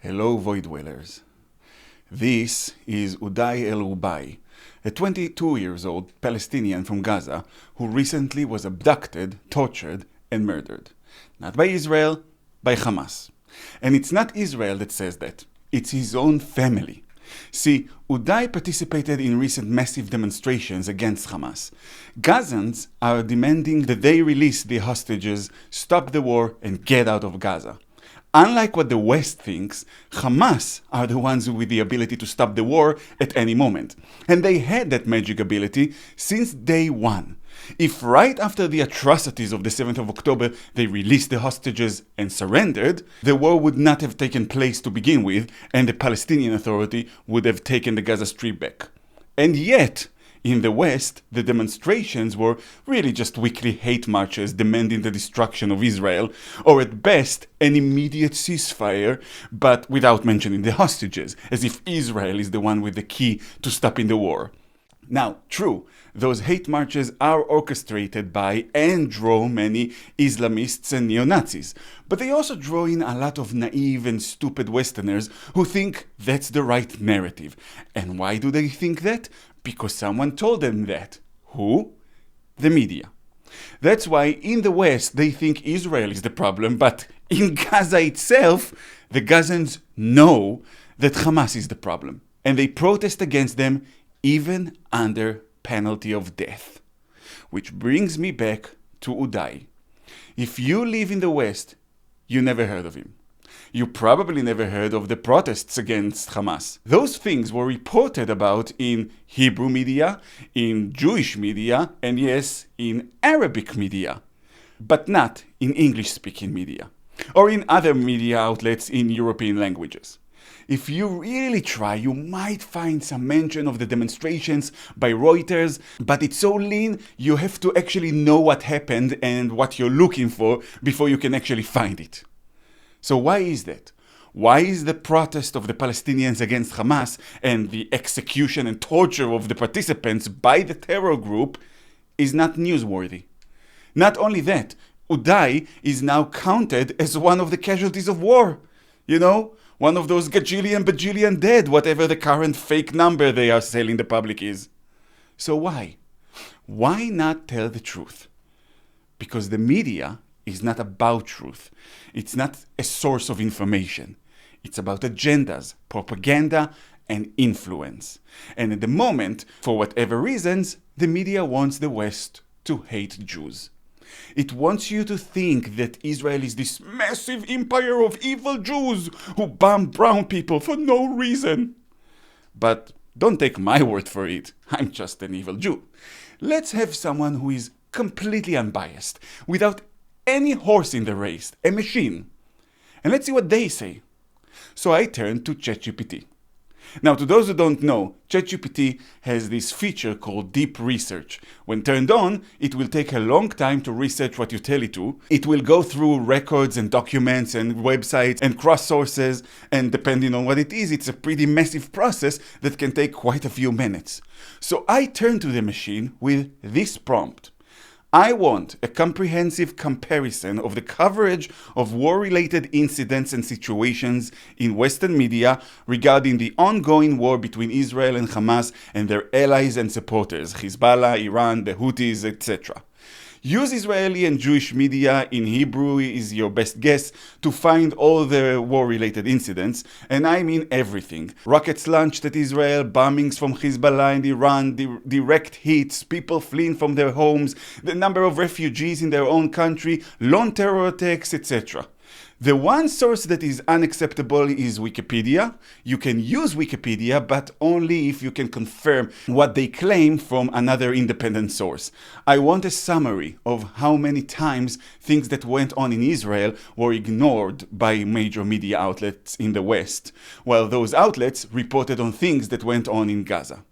Hello, Void Dwellers. This is Udai Elubai, a 22-year-old Palestinian from Gaza who recently was abducted, tortured, and murdered. Not by Israel, by Hamas. And it's not Israel that says that. It's his own family. See, Udai participated in recent massive demonstrations against Hamas. Gazans are demanding that they release the hostages, stop the war, and get out of Gaza. Unlike what the West thinks, Hamas are the ones with the ability to stop the war at any moment. And they had that magic ability since day one. If right after the atrocities of the 7th of October they released the hostages and surrendered, the war would not have taken place to begin with, and the Palestinian Authority would have taken the Gaza Strip back. And yet, in the West, the demonstrations were really just weekly hate marches demanding the destruction of Israel, or at best, an immediate ceasefire, but without mentioning the hostages, as if Israel is the one with the key to stopping the war. Now, true, those hate marches are orchestrated by and draw many Islamists and neo-Nazis, but they also draw in a lot of naive and stupid Westerners who think that's the right narrative. And why do they think that? Because someone told them that. Who? The media. That's why in the West they think Israel is the problem, but in Gaza itself, the Gazans know that Hamas is the problem, and they protest against them even under penalty of death. Which brings me back to Udai. If you live in the West, you never heard of him. You probably never heard of the protests against Hamas. Those things were reported about in Hebrew media, in Jewish media, and yes, in Arabic media, but not in English-speaking media, or in other media outlets in European languages. If you really try, you might find some mention of the demonstrations by Reuters, but it's so lean, you have to actually know what happened and what you're looking for before you can actually find it. So why is that? Why is the protest of the Palestinians against Hamas and the execution and torture of the participants by the terror group is not newsworthy? Not only that, Udai is now counted as one of the casualties of war. You know, one of those bajillion dead, whatever the current fake number they are selling the public is. So why? Why not tell the truth? Because the media is not about truth. It's not a source of information. It's about agendas, propaganda, and influence. And at the moment, for whatever reasons, the media wants the West to hate Jews. It wants you to think that Israel is this massive empire of evil Jews who bomb brown people for no reason. But don't take my word for it. I'm just an evil Jew. Let's have someone who is completely unbiased, without any horse in the race, a machine. And let's see what they say. So I turned to ChatGPT. Now, to those who don't know, ChatGPT has this feature called deep research. When turned on, it will take a long time to research what you tell it to. It will go through records and documents and websites and cross sources, and depending on what it is, it's a pretty massive process that can take quite a few minutes. So I turned to the machine with this prompt. I want a comprehensive comparison of the coverage of war-related incidents and situations in Western media regarding the ongoing war between Israel and Hamas and their allies and supporters, Hezbollah, Iran, the Houthis, etc. Use Israeli and Jewish media in Hebrew is your best guess to find all the war-related incidents, and I mean everything. Rockets launched at Israel, bombings from Hezbollah and Iran, direct hits, people fleeing from their homes, the number of refugees in their own country, lone terror attacks, etc. The one source that is unacceptable is Wikipedia. You can use Wikipedia, but only if you can confirm what they claim from another independent source. I want a summary of how many times things that went on in Israel were ignored by major media outlets in the West, while those outlets reported on things that went on in Gaza.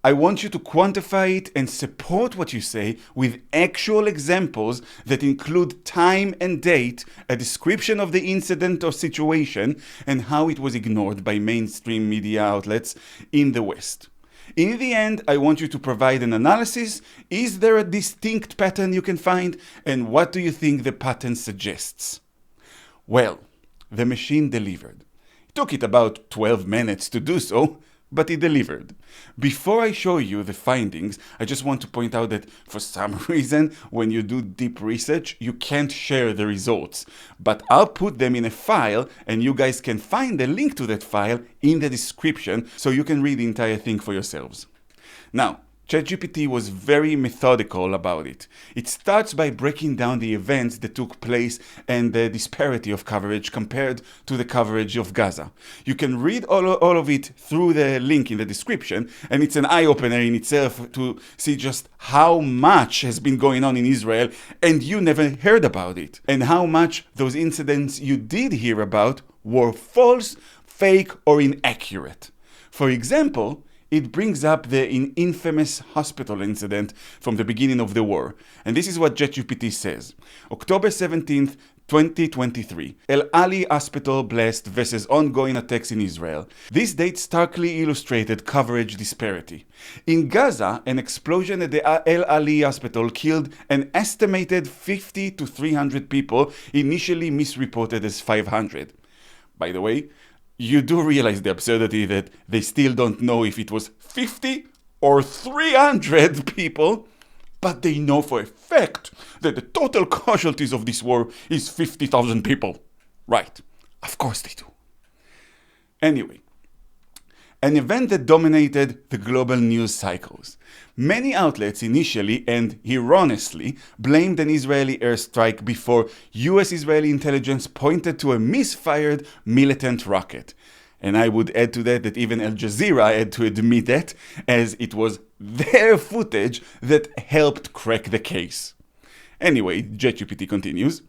I want you to quantify it and support what you say with actual examples that include time and date, a description of the incident or situation, and how it was ignored by mainstream media outlets in the West. In the end, I want you to provide an analysis. Is there a distinct pattern you can find? And what do you think the pattern suggests? Well, the machine delivered. It took it about 12 minutes to do so, but it delivered. Before I show you the findings, I just want to point out that for some reason, when you do deep research, you can't share the results. But I'll put them in a file, and you guys can find the link to that file in the description, so you can read the entire thing for yourselves. Now, ChatGPT was very methodical about it. It starts by breaking down the events that took place and the disparity of coverage compared to the coverage of Gaza. You can read all of it through the link in the description, and it's an eye-opener in itself to see just how much has been going on in Israel and you never heard about it, and how much those incidents you did hear about were false, fake, or inaccurate. For example, it brings up the infamous hospital incident from the beginning of the war. And this is what ChatGPT says. October 17th, 2023. El Ali Hospital blast versus ongoing attacks in Israel. This date starkly illustrated coverage disparity. In Gaza, an explosion at the El Ali Hospital killed an estimated 50 to 300 people, initially misreported as 500. By the way, you do realize the absurdity that they still don't know if it was 50 or 300 people, but they know for a fact that the total casualties of this war is 50,000 people. Right, of course they do. Anyway, an event that dominated the global news cycles. Many outlets initially and erroneously blamed an Israeli airstrike before US-Israeli intelligence pointed to a misfired militant rocket. And I would add to that even Al Jazeera had to admit that, as it was their footage that helped crack the case. Anyway, ChatGPT continues.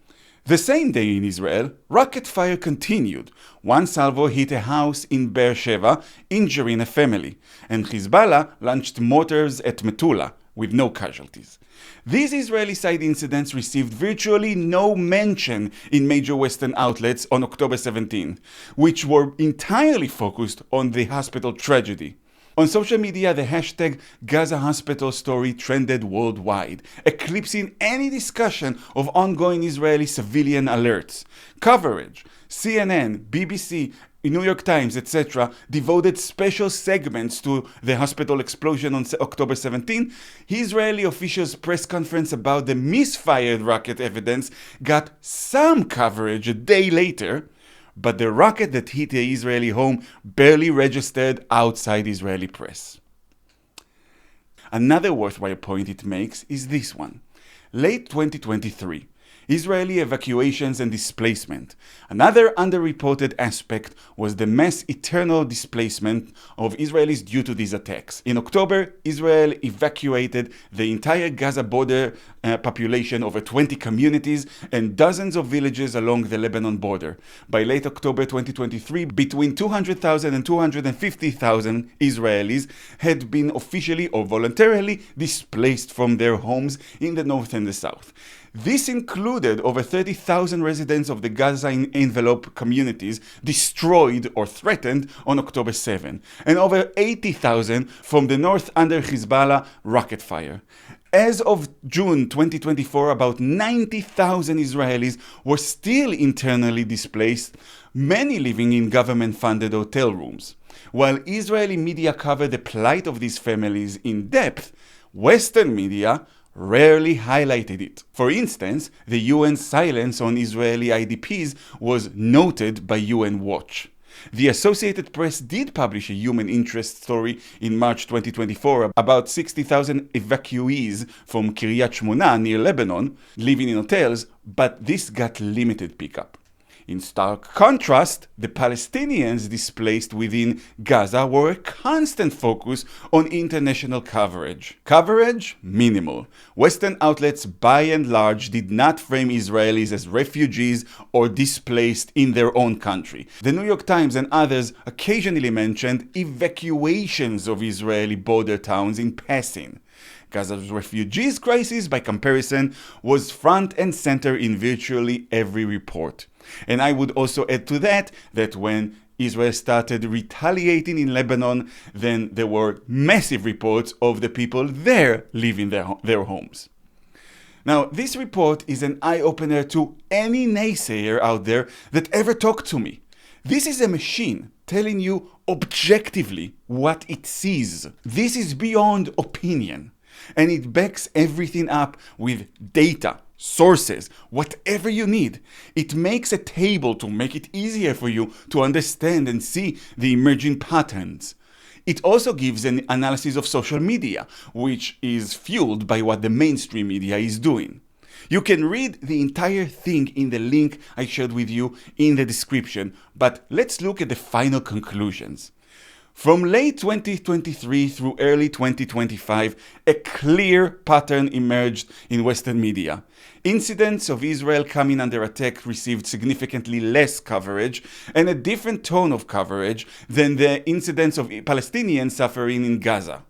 The same day in Israel, rocket fire continued. One salvo hit a house in Beersheba, injuring a family, and Hezbollah launched mortars at Metula, with no casualties. These Israeli side incidents received virtually no mention in major Western outlets on October 17, which were entirely focused on the hospital tragedy. On social media, the hashtag Gaza Hospital story trended worldwide, eclipsing any discussion of ongoing Israeli civilian alerts. Coverage, CNN, BBC, New York Times, etc., devoted special segments to the hospital explosion on October 17. Israeli officials' press conference about the misfired rocket evidence got some coverage a day later, but the rocket that hit the Israeli home barely registered outside Israeli press. Another worthwhile point it makes is this one. Late 2023, Israeli evacuations and displacement. Another underreported aspect was the mass eternal displacement of Israelis due to these attacks. In October, Israel evacuated the entire Gaza border population, over 20 communities and dozens of villages along the Lebanon border. By late October 2023, between 200,000 and 250,000 Israelis had been officially or voluntarily displaced from their homes in the north and the south. This included over 30,000 residents of the Gaza envelope communities destroyed or threatened on October 7, and over 80,000 from the north under Hezbollah rocket fire. As of June 2024, about 90,000 Israelis were still internally displaced, many living in government-funded hotel rooms. While Israeli media covered the plight of these families in depth, Western media rarely highlighted it. For instance, the UN's silence on Israeli IDPs was noted by UN Watch. The Associated Press did publish a human interest story in March 2024 about 60,000 evacuees from Kiryat Shmona near Lebanon living in hotels, but this got limited pickup. In stark contrast, the Palestinians displaced within Gaza were a constant focus on international coverage. Coverage? Minimal. Western outlets by and large did not frame Israelis as refugees or displaced in their own country. The New York Times and others occasionally mentioned evacuations of Israeli border towns in passing. Gaza's refugees crisis, by comparison, was front and center in virtually every report. And I would also add to that when Israel started retaliating in Lebanon, then there were massive reports of the people there leaving their homes. Now, this report is an eye-opener to any naysayer out there that ever talked to me. This is a machine telling you objectively what it sees. This is beyond opinion, and it backs everything up with data, sources, whatever you need. It makes a table to make it easier for you to understand and see the emerging patterns. It also gives an analysis of social media, which is fueled by what the mainstream media is doing. You can read the entire thing in the link I shared with you in the description, but let's look at the final conclusions. From late 2023 through early 2025, a clear pattern emerged in Western media. Incidents of Israel coming under attack received significantly less coverage and a different tone of coverage than the incidents of Palestinians suffering in Gaza.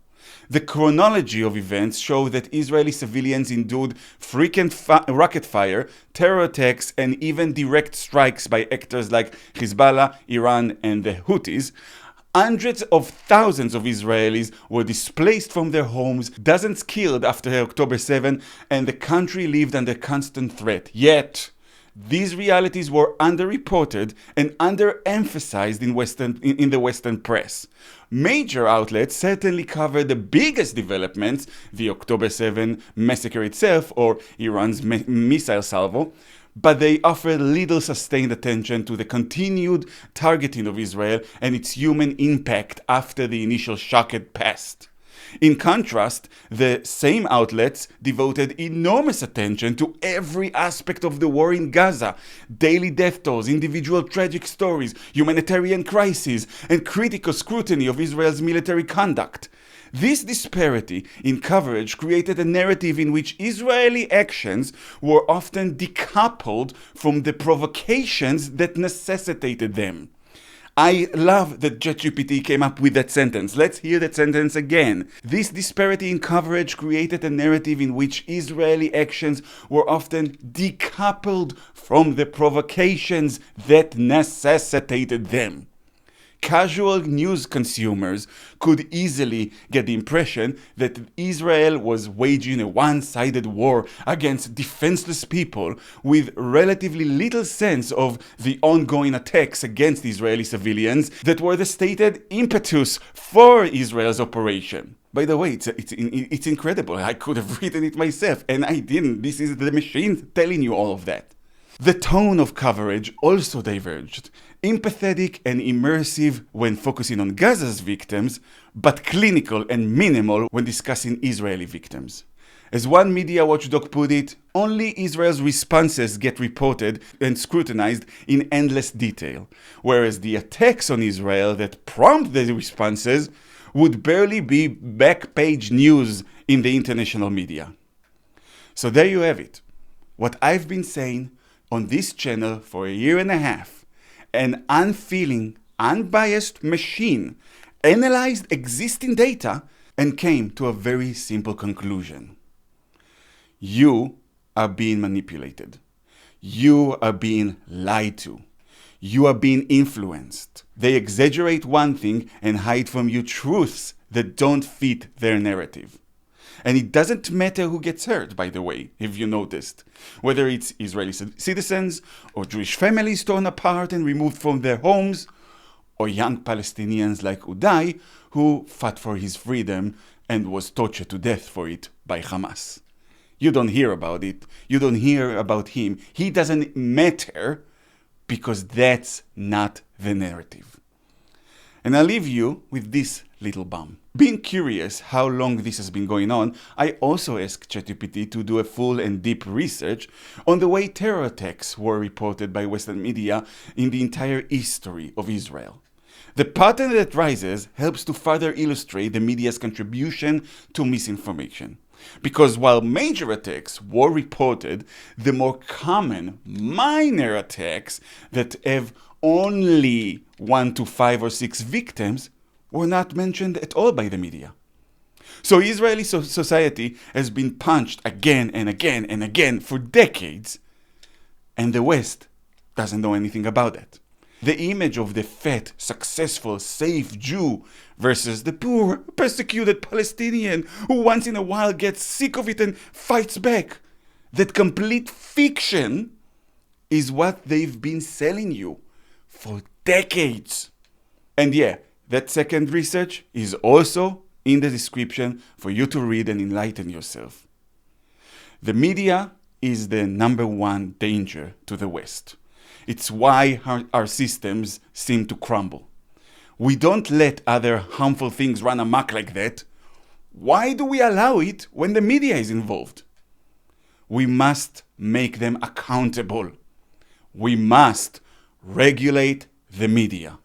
The chronology of events show that Israeli civilians endured frequent rocket fire, terror attacks, and even direct strikes by actors like Hezbollah, Iran, and the Houthis. Hundreds of thousands of Israelis were displaced from their homes, dozens killed after October 7, and the country lived under constant threat. Yet, these realities were underreported and underemphasized in the Western press. Major outlets certainly covered the biggest developments, the October 7 massacre itself or Iran's missile salvo, but they offered little sustained attention to the continued targeting of Israel and its human impact after the initial shock had passed. In contrast, the same outlets devoted enormous attention to every aspect of the war in Gaza: daily death tolls, individual tragic stories, humanitarian crises, and critical scrutiny of Israel's military conduct. This disparity in coverage created a narrative in which Israeli actions were often decoupled from the provocations that necessitated them. I love that ChatGPT came up with that sentence. Let's hear that sentence again. This disparity in coverage created a narrative in which Israeli actions were often decoupled from the provocations that necessitated them. Casual news consumers could easily get the impression that Israel was waging a one-sided war against defenseless people with relatively little sense of the ongoing attacks against Israeli civilians that were the stated impetus for Israel's operation. By the way, it's incredible. I could have written it myself, and I didn't. This is the machine telling you all of that. The tone of coverage also diverged. Empathetic and immersive when focusing on Gaza's victims, but clinical and minimal when discussing Israeli victims. As one media watchdog put it, only Israel's responses get reported and scrutinized in endless detail, whereas the attacks on Israel that prompt the responses would barely be back-page news in the international media. So there you have it. What I've been saying on this channel for a year and a half. An unfeeling, unbiased machine analyzed existing data and came to a very simple conclusion. You are being manipulated. You are being lied to. You are being influenced. They exaggerate one thing and hide from you truths that don't fit their narrative. And it doesn't matter who gets hurt, by the way, if you noticed. Whether it's Israeli citizens, or Jewish families torn apart and removed from their homes, or young Palestinians like Udai, who fought for his freedom and was tortured to death for it by Hamas. You don't hear about it. You don't hear about him. He doesn't matter because that's not the narrative. And I'll leave you with this little bomb. Being curious how long this has been going on, I also asked ChatGPT to do a full and deep research on the way terror attacks were reported by Western media in the entire history of Israel. The pattern that rises helps to further illustrate the media's contribution to misinformation. Because while major attacks were reported, the more common minor attacks that have only 1 to 5 or 6 victims were not mentioned at all by the media. So Israeli society has been punched again and again and again for decades, and the West doesn't know anything about it. The image of the fat, successful, safe Jew versus the poor, persecuted Palestinian who once in a while gets sick of it and fights back. that complete fiction is what they've been selling you for decades. And yeah, that second research is also in the description for you to read and enlighten yourself. The media is the number one danger to the West. It's why our systems seem to crumble. We don't let other harmful things run amok like that. Why do we allow it when the media is involved? We must make them accountable. We must regulate the media.